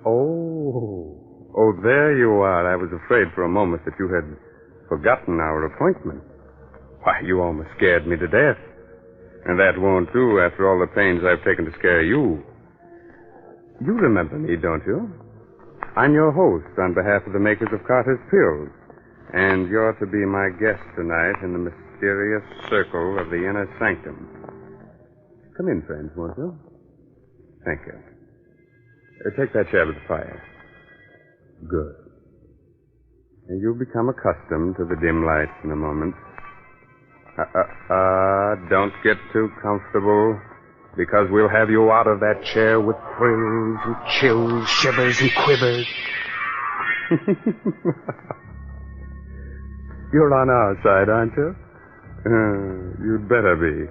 Oh, there you are. I was afraid for a moment that you had forgotten our appointment. Why, you almost scared me to death. And that won't do after all the pains I've taken to scare you. You remember me, don't you? I'm your host on behalf of the makers of Carter's Pills. And you're to be my guest tonight in the mysterious circle of the inner sanctum. Come in, friends, won't you? Thank you. Take that chair with the fire. Good. And you'll become accustomed to the dim lights in a moment. Don't get too comfortable, because we'll have you out of that chair with thrills and chills, shivers and quivers. You're on our side, aren't you? You'd better be.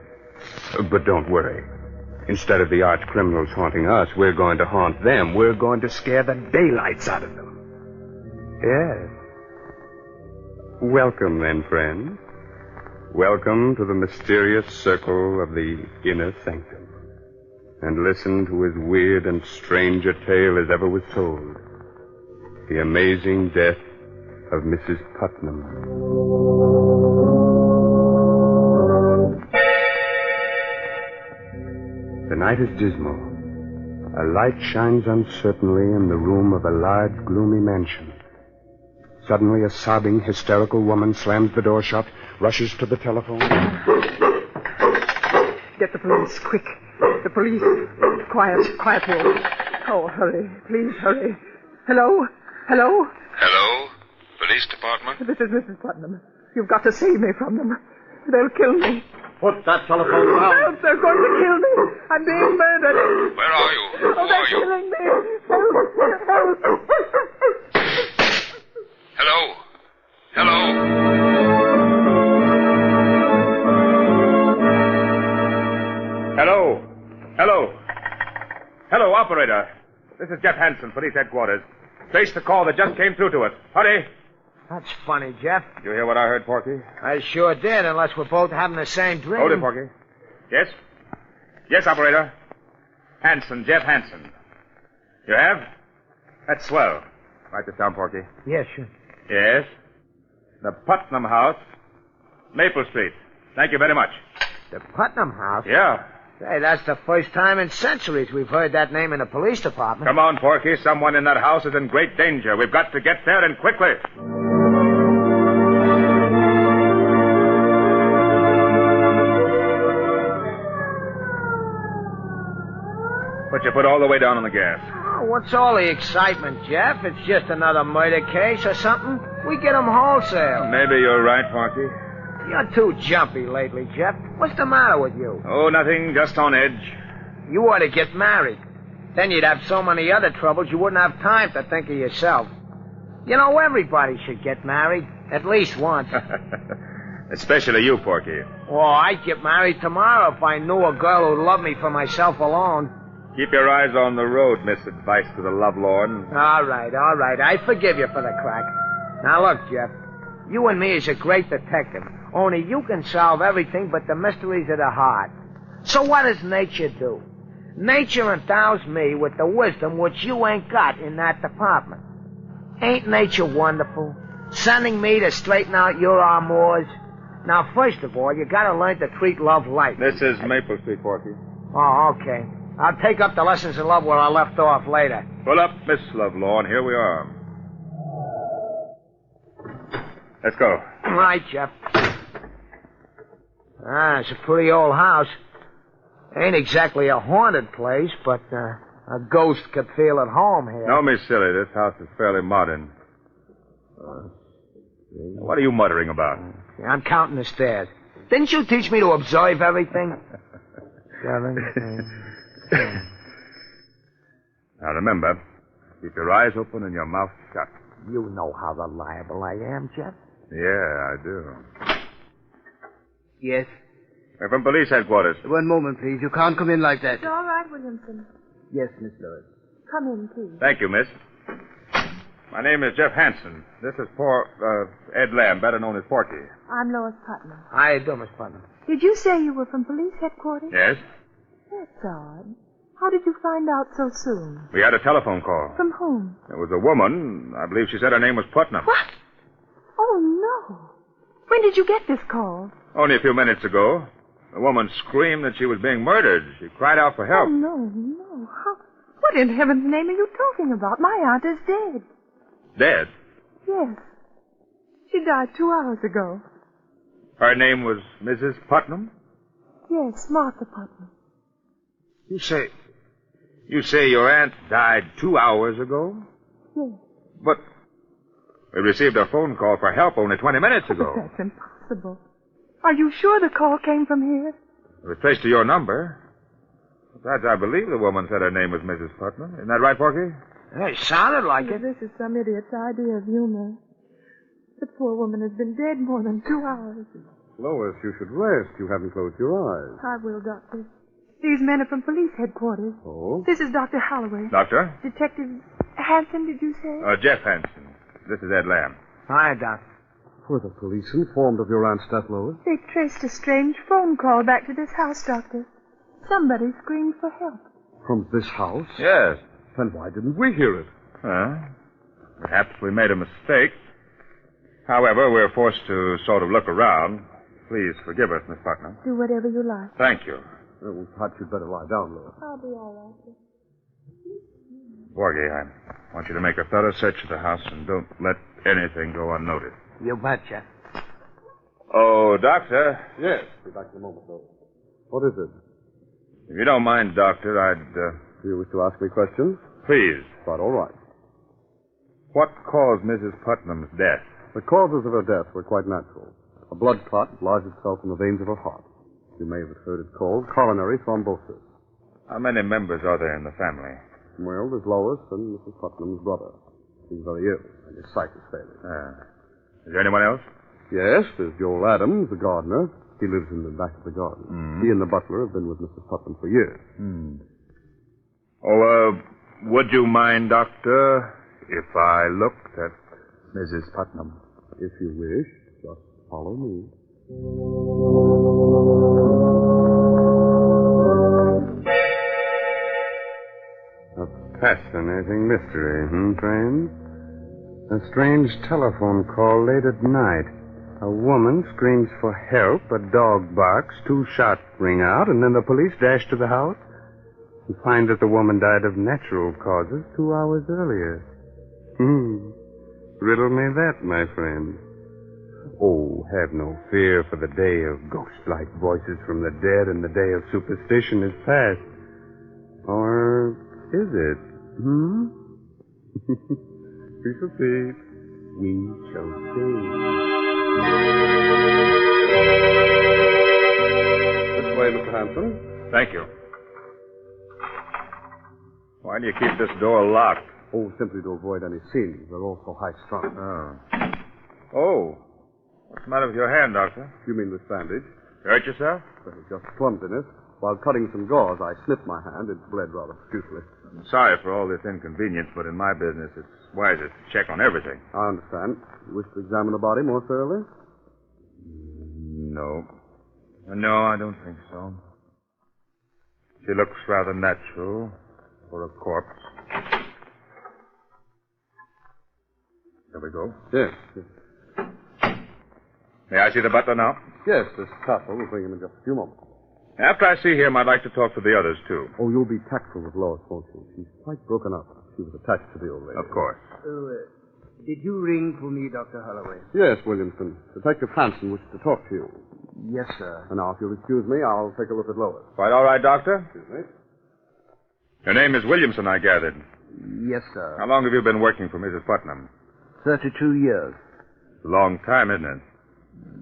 But don't worry. Instead of the arch criminals haunting us, we're going to haunt them. We're going to scare the daylights out of them. Yes. Welcome, then, friends. Welcome to the mysterious circle of the inner sanctum. And listen to as weird and strange a tale as ever was told. The amazing death of Mrs. Putnam. The night is dismal. A light shines uncertainly in the room of a large, gloomy mansion. Suddenly, a sobbing, hysterical woman slams the door shut, rushes to the telephone. Get the police, quick. The police. Quiet, Wolf. Oh, hurry. Please, hurry. Hello? Hello? Police department? This is Mrs. Putnam. You've got to save me from them. They'll kill me. Put that telephone down. Help, they're going to kill me. I'm being murdered. Where are you? Oh, they're killing me. Help. Hello? Hello, operator. This is Jeff Hansen, police headquarters. Trace the call that just came through to us. Hurry. That's funny, Jeff. Did you hear what I heard, Porky? I sure did, unless we're both having the same dream. Hold it, Porky. Yes? Yes, operator. Hansen, Jeff Hansen. You have? That's swell. Write this down, Porky. Yes, sure. Yes. The Putnam House, Maple Street. Thank you very much. The Putnam House? Yeah. Say, that's the first time in centuries we've heard that name in the police department. Come on, Porky. Someone in that house is in great danger. We've got to get there, and quickly. Put your foot all the way down on the gas. Oh, what's all the excitement, Jeff? It's just another murder case or something. We get 'em wholesale. Maybe you're right, Porky. You're too jumpy lately, Jeff. What's the matter with you? Oh, nothing. Just on edge. You ought to get married. Then you'd have so many other troubles you wouldn't have time to think of yourself. You know, everybody should get married. At least once. Especially you, Porky. Well, I'd get married tomorrow if I knew a girl who'd love me for myself alone. Keep your eyes on the road, Miss Advice to the Lovelorn. All right. I forgive you for the crack. Now, look, Jeff. You and me is a great detective. Only you can solve everything but the mysteries of the heart. So what does nature do? Nature endows me with the wisdom which you ain't got in that department. Ain't nature wonderful? Sending me to straighten out your amours. Now, first of all, you gotta learn to treat love light. This is Maple Street, Porky. Oh, okay. I'll take up the lessons in love where I left off later. Pull up, Miss Lovelorn. Here we are. Let's go. All right, Jeff. It's a pretty old house. Ain't exactly a haunted place, but a ghost could feel at home here. Don't be silly. This house is fairly modern. What are you muttering about? I'm counting the stairs. Didn't you teach me to observe everything? 7, 8. Now remember, keep your eyes open and your mouth shut. You know how reliable I am, Jeff. Yeah, I do. Yes? We're from police headquarters. One moment, please. You can't come in like that. It's all right, Williamson. Yes, Miss Lewis. Come in, please. Thank you, miss. My name is Jeff Hansen. This is Ed Lamb, better known as Porky. I'm Lois Putnam. How you doing, Miss Putnam? Did you say you were from police headquarters? Yes? That's odd. How did you find out so soon? We had a telephone call. From whom? It was a woman. I believe she said her name was Putnam. What? Oh, no. When did you get this call? Only a few minutes ago. The woman screamed that she was being murdered. She cried out for help. Oh, no. What in heaven's name are you talking about? My aunt is dead. Dead? Yes. She died 2 hours ago. Her name was Mrs. Putnam? Yes, Martha Putnam. You say your aunt died 2 hours ago? Yes. But we received a phone call for help only 20 minutes ago. That's impossible. Are you sure the call came from here? It was traced to your number. Besides, I believe the woman said her name was Mrs. Putnam. Isn't that right, Porky? It sounded like it. This is some idiot's idea of humor. The poor woman has been dead more than 2 hours. Lois, you should rest. You haven't closed your eyes. I will, Doctor. These men are from police headquarters. Oh? This is Dr. Holloway. Doctor? Detective Hanson, did you say? Jeff Hanson. This is Ed Lamb. Hi, Doc. Were the police informed of your aunt's death, Lois? They traced a strange phone call back to this house, Doctor. Somebody screamed for help. From this house? Yes. Then why didn't we hear it? Perhaps we made a mistake. However, we're forced to sort of look around. Please forgive us, Miss Putnam. Do whatever you like. Thank you. Well, perhaps you'd better lie down, Lois. I'll be all right. Porgy, I want you to make a thorough search of the house and don't let anything go unnoticed. You betcha. Oh, Doctor. Yes. Be back in a moment, Lois. What is it? If you don't mind, Doctor, I'd... Do you wish to ask me questions? Please. Quite all right. What caused Mrs. Putnam's death? The causes of her death were quite natural. A blood clot lodged itself in the veins of her heart. You may have heard it called coronary thrombosis. How many members are there in the family? Well, there's Lois and Mrs. Putnam's brother. He's very ill, and his sight is failing. Is there anyone else? Yes, there's Joel Adams, the gardener. He lives in the back of the garden. He and the butler have been with Mrs. Putnam for years. Would you mind, Doctor, if I looked at Mrs. Putnam? If you wish, just follow me. A fascinating mystery, friends? A strange telephone call late at night. A woman screams for help, a dog barks, 2 shots ring out, and then the police dash to the house and find that the woman died of natural causes 2 hours earlier. Riddle me that, my friend. Oh, have no fear, for the day of ghost-like voices from the dead and the day of superstition is past. Or is it? We shall see. We shall see. This way, Mr. Hanson. Thank you. Why do you keep this door locked? Oh, simply to avoid any scenes. They're all so high-strung. Oh. What's the matter with your hand, Doctor? You mean this bandage? You hurt yourself? Well, just clumsiness. While cutting some gauze, I snipped my hand. It bled rather profusely. I'm sorry for all this inconvenience, but in my business, it's wisest to check on everything. I understand. You wish to examine the body more thoroughly? No. No, I don't think so. She looks rather natural for a corpse. There we go. Yes. May I see the butler now? Yes, this couple will bring him in just a few moments. After I see him, I'd like to talk to the others, too. Oh, you'll be tactful with Lois, won't you? She's quite broken up. She was attached to the old lady. Of course. Did you ring for me, Dr. Holloway? Yes, Williamson. Detective Hanson wishes to talk to you. Yes, sir. And now, if you'll excuse me, I'll take a look at Lois. Quite all right, Doctor? Excuse me. Your name is Williamson, I gathered. Yes, sir. How long have you been working for Mrs. Putnam? 32 years. A long time, isn't it?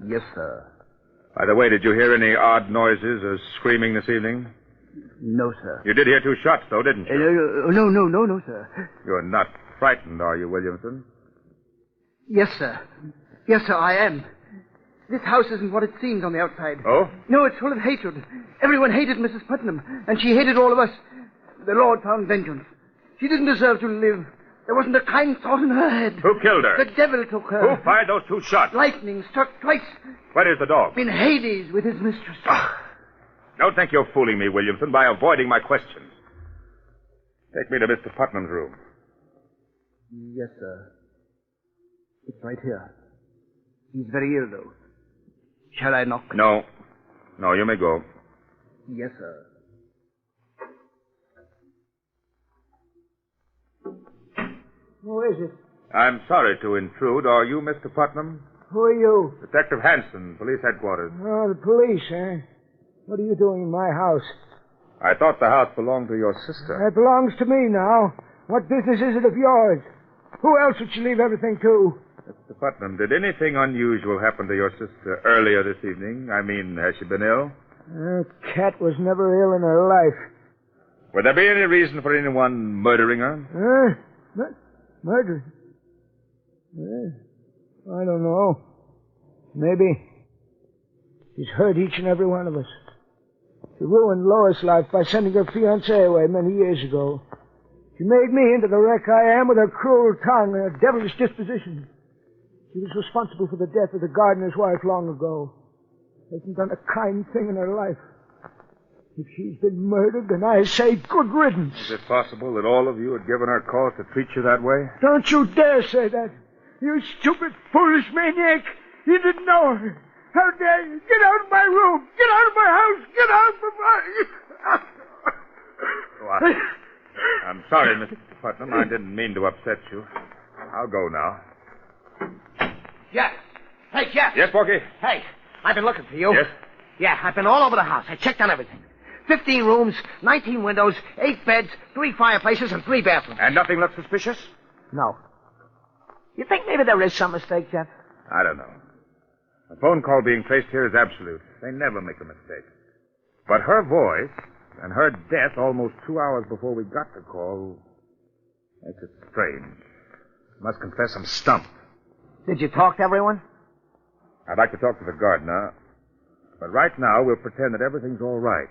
Yes, sir. By the way, did you hear any odd noises or screaming this evening? No, sir. You did hear 2 shots, though, didn't you? No, sir. You're not frightened, are you, Williamson? Yes, sir. Yes, sir, I am. This house isn't what it seems on the outside. Oh? No, it's full of hatred. Everyone hated Mrs. Putnam, and she hated all of us. The Lord found vengeance. She didn't deserve to live. There wasn't a kind thought in her head. Who killed her? The devil took her. Who fired those 2 shots? Lightning struck twice. Where is the dog? In Hades with his mistress. Don't think you're fooling me, Williamson, by avoiding my questions. Take me to Mr. Putnam's room. Yes, sir. It's right here. He's very ill, though. Shall I knock? No. No, you may go. Yes, sir. Who is it? I'm sorry to intrude. Are you Mr. Putnam? Who are you? Detective Hanson, police headquarters. Oh, the police, eh? What are you doing in my house? I thought the house belonged to your sister. It belongs to me now. What business is it of yours? Who else would you leave everything to? Mr. Putnam, did anything unusual happen to your sister earlier this evening? I mean, has she been ill? Cat was never ill in her life. Would there be any reason for anyone murdering her? Murder? I don't know. Maybe. She's hurt each and every one of us. She ruined Lois' life by sending her fiancé away many years ago. She made me into the wreck I am with her cruel tongue and her devilish disposition. She was responsible for the death of the gardener's wife long ago. Hasn't done a kind thing in her life. If she's been murdered, then I say good riddance. Is it possible that all of you had given her cause to treat you that way? Don't you dare say that. You stupid, foolish maniac. You didn't know her. How dare you? Get out of my room. Get out of my house. Get out of my... I'm sorry, Mr. Putnam. I didn't mean to upset you. I'll go now. Jeff. Hey, Jeff. Yes, Porky? Hey, I've been looking for you. Yes? Yeah, I've been all over the house. I checked on everything. 15 rooms, 19 windows, 8 beds, 3 fireplaces, and 3 bathrooms. And nothing looked suspicious? No. You think maybe there is some mistake, Jeff? I don't know. A phone call being traced here is absolute. They never make a mistake. But her voice and her death almost 2 hours before we got the call makes it strange. Must confess I'm stumped. Did you talk to everyone? I'd like to talk to the gardener, but right now we'll pretend that everything's all right,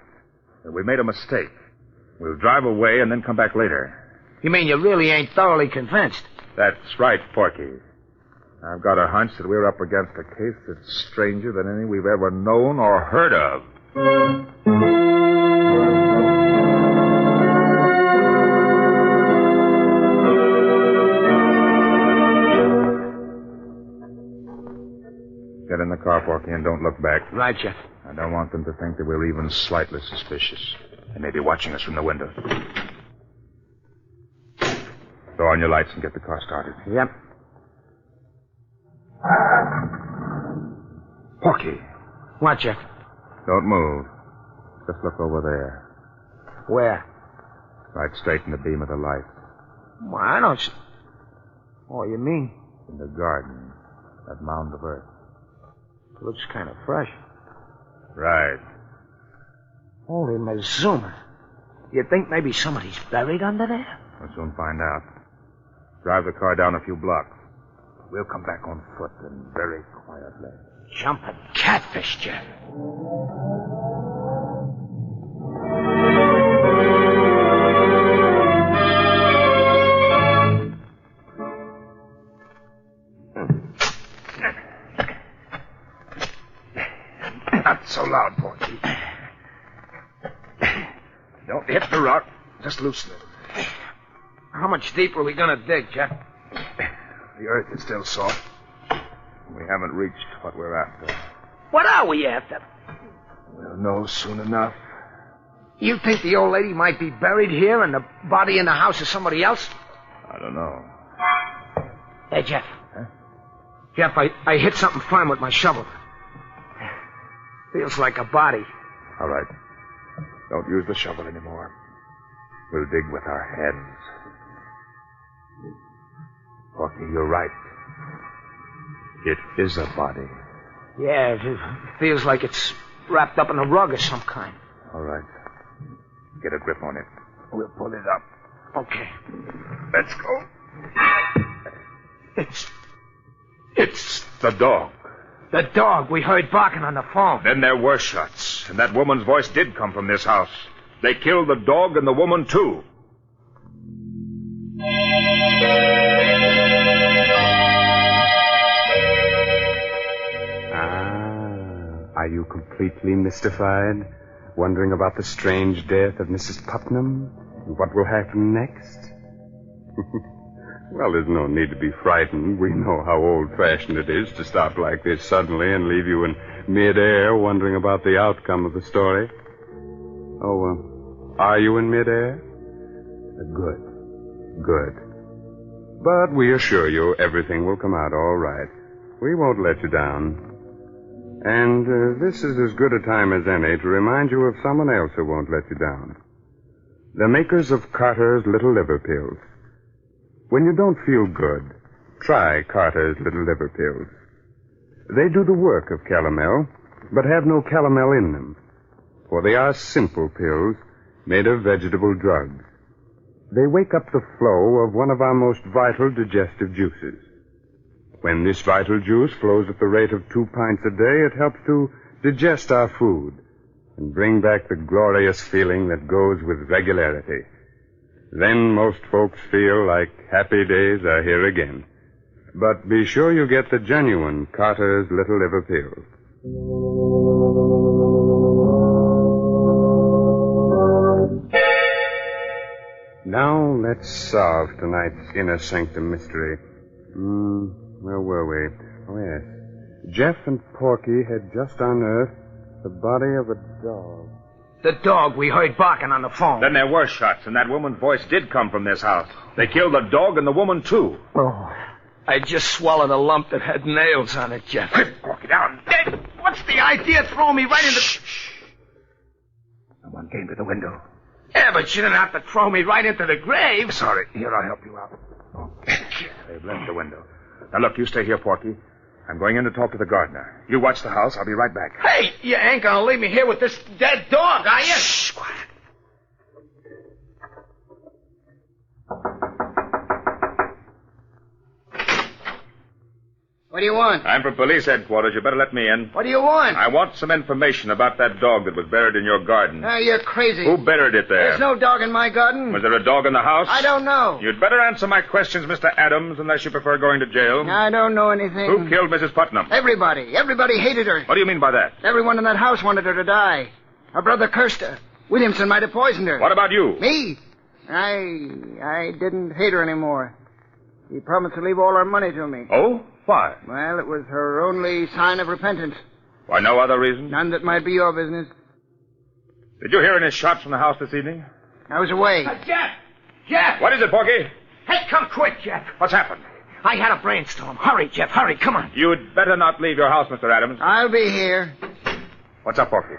that we made a mistake. We'll drive away and then come back later. You mean you really ain't thoroughly convinced? That's right, Porky. I've got a hunch that we're up against a case that's stranger than any we've ever known or heard of. Get in the car, Porky, and don't look back. Right, Jeff. I don't want them to think that we're even slightly suspicious. They may be watching us from the window. Throw on your lights and get the car started. Yep. Porky. What, Jeff? Don't move. Just look over there. Where? Right straight in the beam of the light. Well, I don't see... Oh, you mean? In the garden. That mound of earth. Looks kind of fresh. Right. Holy Mazuma. You think maybe somebody's buried under there? We'll soon find out. Drive the car down a few blocks. We'll come back on foot and very quietly. Jumping catfish, Jeff. Not so loud, Porky. Don't hit the rock. Just loosen it. How much deeper are we going to dig, Jeff? The earth is still soft. We haven't reached what we're after. What are we after? We'll know soon enough. You think the old lady might be buried here and the body in the house of somebody else? I don't know. Hey, Jeff. Huh? Jeff, I hit something firm with my shovel. Feels like a body. All right. Don't use the shovel anymore. We'll dig with our hands. Porky, you're right. It is a body. Yeah, it feels like it's wrapped up in a rug of some kind. All right. Get a grip on it. We'll pull it up. Okay. Let's go. It's the dog. The dog we heard barking on the phone. Then there were shots, and that woman's voice did come from this house. They killed the dog and the woman, too. Are you completely mystified? Wondering about the strange death of Mrs. Putnam? What will happen next? Well, there's no need to be frightened. We know how old-fashioned it is to stop like this suddenly and leave you in midair wondering about the outcome of the story. Oh, are you in midair? Good. But we assure you everything will come out all right. We won't let you down. And this is as good a time as any to remind you of someone else who won't let you down. The makers of Carter's Little Liver Pills. When you don't feel good, try Carter's Little Liver Pills. They do the work of calomel, but have no calomel in them. For they are simple pills made of vegetable drugs. They wake up the flow of one of our most vital digestive juices. When this vital juice flows at the rate of 2 pints a day, it helps to digest our food and bring back the glorious feeling that goes with regularity. Then most folks feel like happy days are here again. But be sure you get the genuine Carter's Little Liver Pills. Now let's solve tonight's inner sanctum mystery. Where were we? Oh, yes. Jeff and Porky had just unearthed the body of a dog. The dog we heard barking on the phone. Then there were shots, and that woman's voice did come from this house. They killed the dog and the woman, too. Oh, I just swallowed a lump that had nails on it, Jeff. Quick, Porky, down. What's the idea of throwing me right in the... Shh. Someone came to the window. Yeah, but you didn't have to throw me right into the grave. Sorry. Here, I'll help you out. They've left the window. Now, look, you stay here, Porky. I'm going in to talk to the gardener. You watch the house. I'll be right back. Hey, you ain't gonna leave me here with this dead dog, are you? Shh, quiet. What do you want? I'm from police headquarters. You better let me in. What do you want? I want some information about that dog that was buried in your garden. You're crazy. Who buried it there? There's no dog in my garden. Was there a dog in the house? I don't know. You'd better answer my questions, Mr. Adams, unless you prefer going to jail. I don't know anything. Who killed Mrs. Putnam? Everybody. Everybody hated her. What do you mean by that? Everyone in that house wanted her to die. Her brother cursed her. Williamson might have poisoned her. What about you? Me? I didn't hate her anymore. She promised to leave all her money to me. Oh? Why? Well, it was her only sign of repentance. Why, no other reason? None that might be your business. Did you hear any shots from the house this evening? I was away. Jeff! What is it, Porky? Hey, come quick, Jeff. What's happened? I had a brainstorm. Hurry, Jeff, hurry, come on. You'd better not leave your house, Mr. Adams. I'll be here. What's up, Porky?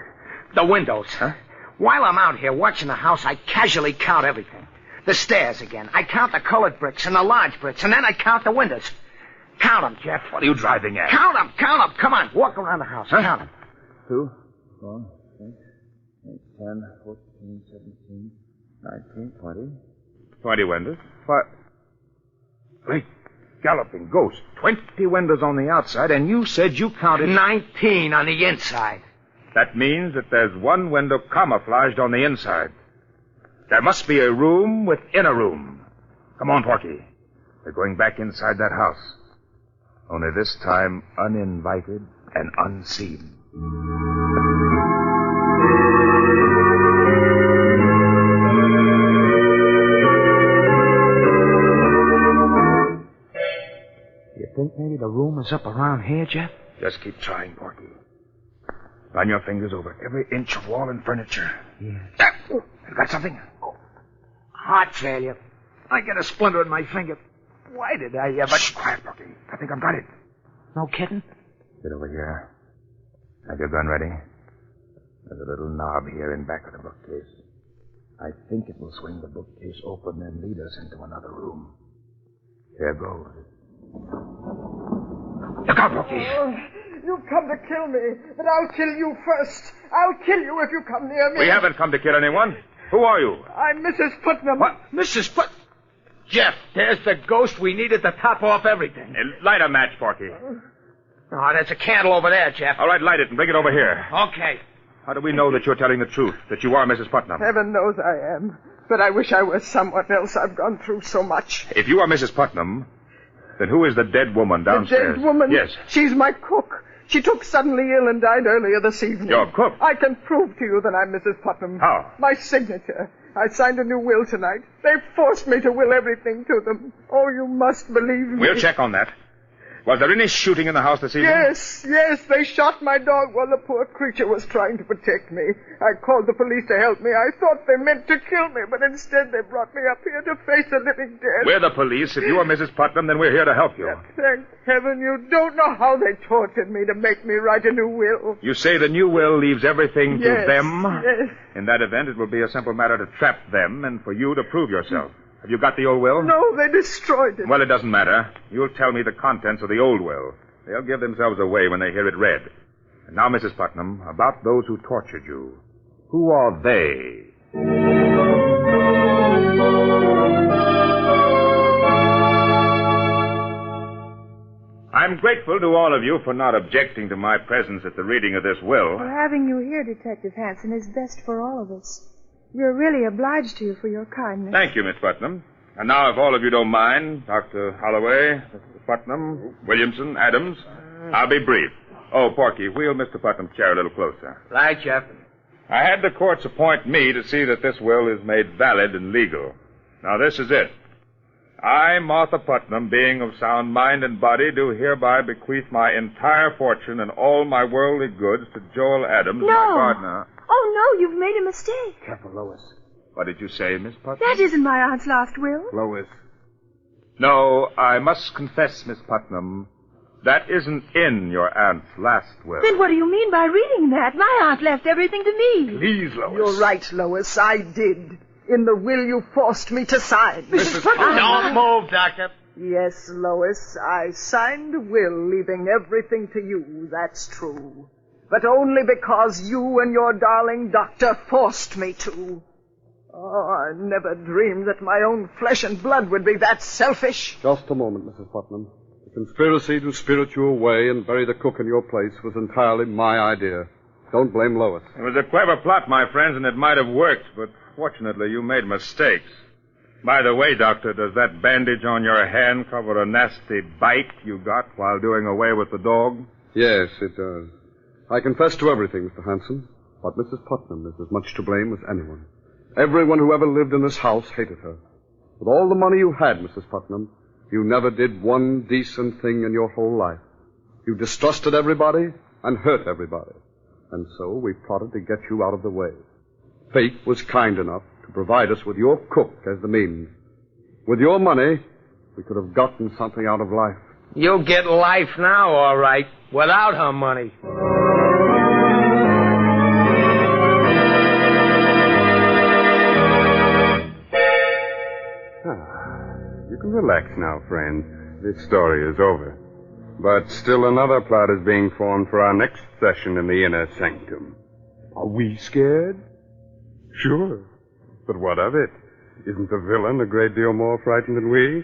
The windows. Huh? While I'm out here watching the house, I casually count everything. The stairs again. I count the colored bricks and the large bricks, and then I count the windows. Count them, Jeff. What are you driving at? Count them. Come on, walk around the house. Huh? Count them. 2, 4, 6, 8, 10, 14, 17, 19, 20. 20 windows. What? Great galloping ghost. 20 windows on the outside, and you said you counted... 19 on the inside. That means that there's one window camouflaged on the inside. There must be a room within a room. Come on, Porky. We're going back inside that house. Only this time uninvited and unseen. You think maybe the room is up around here, Jeff? Just keep trying, Porky. Run your fingers over every inch of wall and furniture. Yeah. You got something? Heart failure. I get a splinter in my finger. Why did I ever... Shh, quiet, Porky. I think I've got it. No kidding? Sit over here. Have your gun ready? There's a little knob here in back of the bookcase. I think it will swing the bookcase open and lead us into another room. Here goes. Look out, Porky. You've come to kill me, but I'll kill you first. I'll kill you if you come near me. We haven't come to kill anyone. Who are you? I'm Mrs. Putnam. What? Mrs. Jeff, there's the ghost we needed to top off everything. Light a match, Porky. Oh, there's a candle over there, Jeff. All right, light it and bring it over here. Okay. How do we know that you're telling the truth, that you are Mrs. Putnam? Heaven knows I am. But I wish I was someone else. I've gone through so much. If you are Mrs. Putnam, then who is the dead woman downstairs? The dead woman? Yes. She's my cook. She took suddenly ill and died earlier this evening. Your cook? I can prove to you that I'm Mrs. Putnam. How? My signature. I signed a new will tonight. They forced me to will everything to them. Oh, you must believe me. We'll check on that. Was there any shooting in the house this evening? Yes, they shot my dog while the poor creature was trying to protect me. I called the police to help me. I thought they meant to kill me, but instead they brought me up here to face the living dead. We're the police. If you are Mrs. Putnam, then we're here to help you. Thank heaven you don't know how they tortured me to make me write a new will. You say the new will leaves everything to them? Yes. In that event, it will be a simple matter to trap them and for you to prove yourself. Have you got the old will? No, they destroyed it. Well, it doesn't matter. You'll tell me the contents of the old will. They'll give themselves away when they hear it read. And now, Mrs. Putnam, about those who tortured you. Who are they? I'm grateful to all of you for not objecting to my presence at the reading of this will. Well, having you here, Detective Hanson, is best for all of us. We're really obliged to you for your kindness. Thank you, Miss Putnam. And now, if all of you don't mind, Dr. Holloway, Mr. Putnam, Williamson, Adams, I'll be brief. Oh, Porky, wheel Mr. Putnam's chair a little closer. Right, Jeff. I had the courts appoint me to see that this will is made valid and legal. Now, this is it. I, Martha Putnam, being of sound mind and body, do hereby bequeath my entire fortune and all my worldly goods to Joel Adams, my partner. Oh, no, you've made a mistake. Careful, Lois. What did you say, Miss Putnam? That isn't my aunt's last will. Lois. No, I must confess, Miss Putnam, that isn't in your aunt's last will. Then what do you mean by reading that? My aunt left everything to me. Please, Lois. You're right, Lois. I did. In the will you forced me to sign. Mrs. Putnam. Don't move, Doctor. Yes, Lois, I signed a will leaving everything to you, that's true. But only because you and your darling doctor forced me to. Oh, I never dreamed that my own flesh and blood would be that selfish. Just a moment, Mrs. Putnam. The conspiracy to spirit you away and bury the cook in your place was entirely my idea. Don't blame Lois. It was a clever plot, my friends, and it might have worked, but fortunately you made mistakes. By the way, Doctor, does that bandage on your hand cover a nasty bite you got while doing away with the dog? Yes, it does. I confess to everything, Mr. Hanson, but Mrs. Putnam is as much to blame as anyone. Everyone who ever lived in this house hated her. With all the money you had, Mrs. Putnam, you never did one decent thing in your whole life. You distrusted everybody and hurt everybody. And so we plotted to get you out of the way. Fate was kind enough to provide us with your cook as the means. With your money, we could have gotten something out of life. You'll get life now, all right, without her money. You can relax now, friend. This story is over. But still another plot is being formed for our next session in the inner sanctum. Are we scared? Sure. But what of it? Isn't the villain a great deal more frightened than we?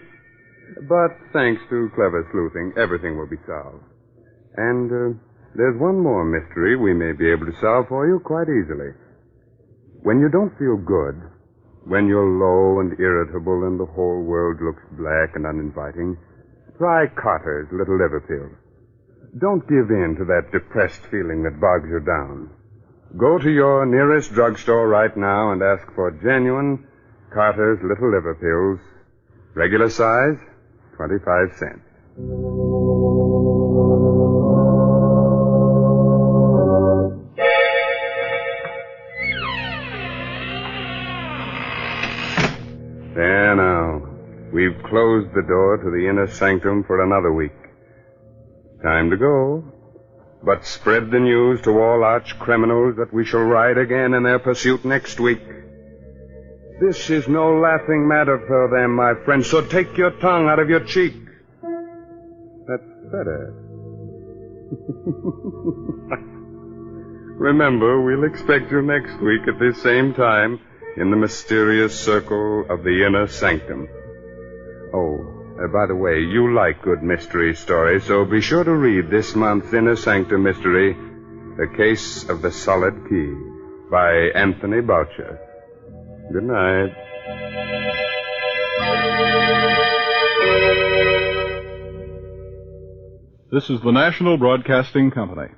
But thanks to clever sleuthing, everything will be solved. And there's one more mystery we may be able to solve for you quite easily. When you don't feel good, when you're low and irritable and the whole world looks black and uninviting, try Carter's Little Liver Pill. Don't give in to that depressed feeling that bogs you down. Go to your nearest drugstore right now and ask for genuine Carter's Little Liver Pills. Regular size, 25 cents. There now. We've closed the door to the inner sanctum for another week. Time to go. But spread the news to all arch criminals that we shall ride again in their pursuit next week. This is no laughing matter for them, my friends, so take your tongue out of your cheek. That's better. Remember, we'll expect you next week at this same time in the mysterious circle of the inner sanctum. Oh, by the way, you like good mystery stories, so be sure to read this month's Inner Sanctum mystery, The Case of the Solid Key, by Anthony Boucher. Good night. This is the National Broadcasting Company.